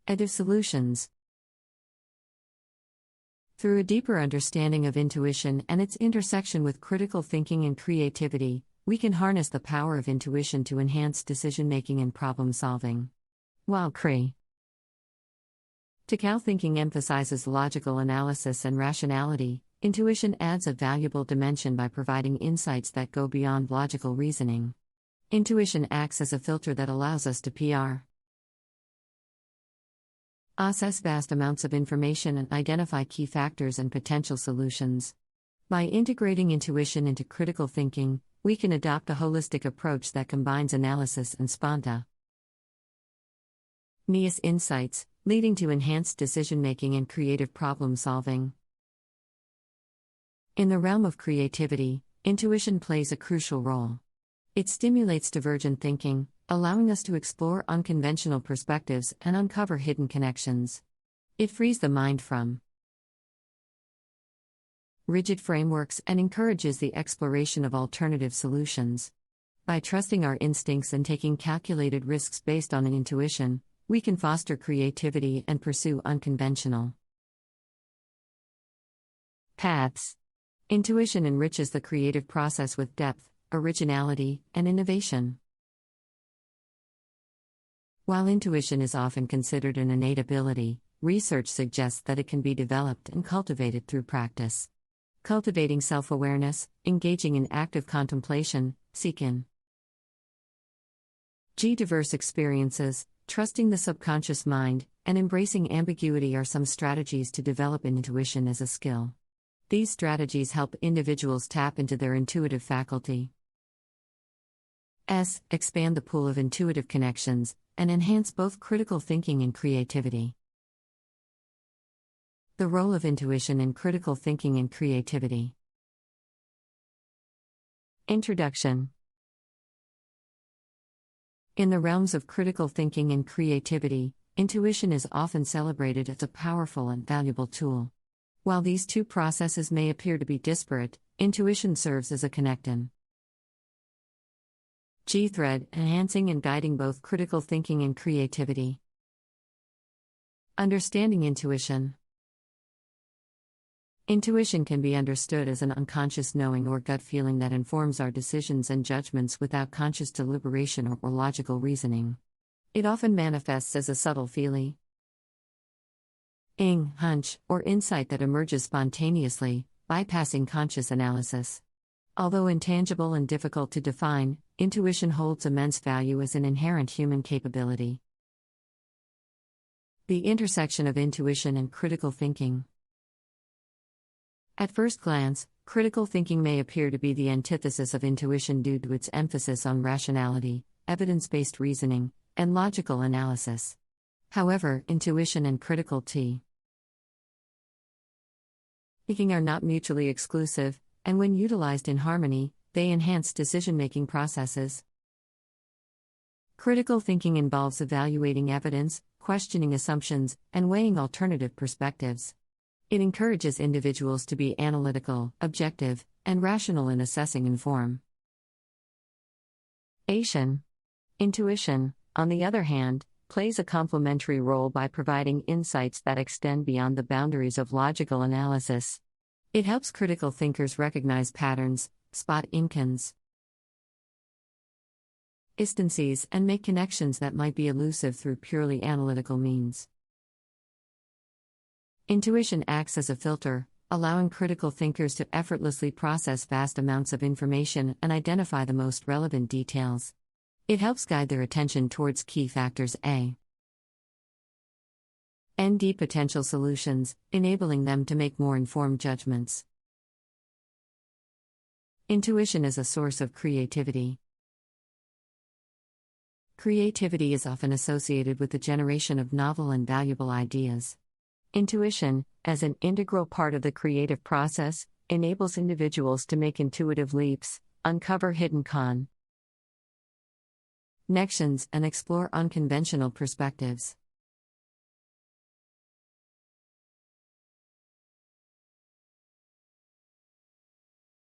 Additive solutions. Through a deeper understanding of intuition and its intersection with critical thinking and creativity, we can harness the power of intuition to enhance decision-making and problem-solving. While critical thinking emphasizes logical analysis and rationality, intuition adds a valuable dimension by providing insights that go beyond logical reasoning. Intuition acts as a filter that allows us to assess vast amounts of information and identify key factors and potential solutions. By integrating intuition into critical thinking, we can adopt a holistic approach that combines analysis and spontaneous insights, leading to enhanced decision-making and creative problem-solving. In the realm of creativity, intuition plays a crucial role. It stimulates divergent thinking, allowing us to explore unconventional perspectives and uncover hidden connections. It frees the mind from rigid frameworks and encourages the exploration of alternative solutions. By trusting our instincts and taking calculated risks based on an intuition, we can foster creativity and pursue unconventional paths. Intuition enriches the creative process with depth, originality, and innovation. While intuition is often considered an innate ability, research suggests that it can be developed and cultivated through practice. Cultivating self-awareness, engaging in active contemplation, seeking diverse experiences, trusting the subconscious mind, and embracing ambiguity are some strategies to develop intuition as a skill. These strategies help individuals tap into their intuitive faculty, expand the pool of intuitive connections, and enhance both critical thinking and creativity. The role of intuition in critical thinking and creativity. Introduction. In the realms of critical thinking and creativity, intuition is often celebrated as a powerful and valuable tool. While these two processes may appear to be disparate, intuition serves as a connecting thread, enhancing and guiding both critical thinking and creativity. Understanding intuition. Intuition can be understood as an unconscious knowing or gut feeling that informs our decisions and judgments without conscious deliberation or logical reasoning. It often manifests as a subtle feeling, hunch, or insight that emerges spontaneously, bypassing conscious analysis. Although intangible and difficult to define, intuition holds immense value as an inherent human capability. The intersection of intuition and critical thinking. At first glance, critical thinking may appear to be the antithesis of intuition due to its emphasis on rationality, evidence-based reasoning, and logical analysis. However, intuition and critical thinking are not mutually exclusive, and when utilized in harmony, they enhance decision-making processes. Critical thinking involves evaluating evidence, questioning assumptions, and weighing alternative perspectives. It encourages individuals to be analytical, objective, and rational in assessing information. Intuition, on the other hand, plays a complementary role by providing insights that extend beyond the boundaries of logical analysis. It helps critical thinkers recognize patterns, spot inconsistencies, and make connections that might be elusive through purely analytical means. Intuition acts as a filter, allowing critical thinkers to effortlessly process vast amounts of information and identify the most relevant details. It helps guide their attention towards key factors and potential solutions, enabling them to make more informed judgments. Intuition is a source of creativity. Creativity is often associated with the generation of novel and valuable ideas. Intuition, as an integral part of the creative process, enables individuals to make intuitive leaps, uncover hidden connections, and explore unconventional perspectives.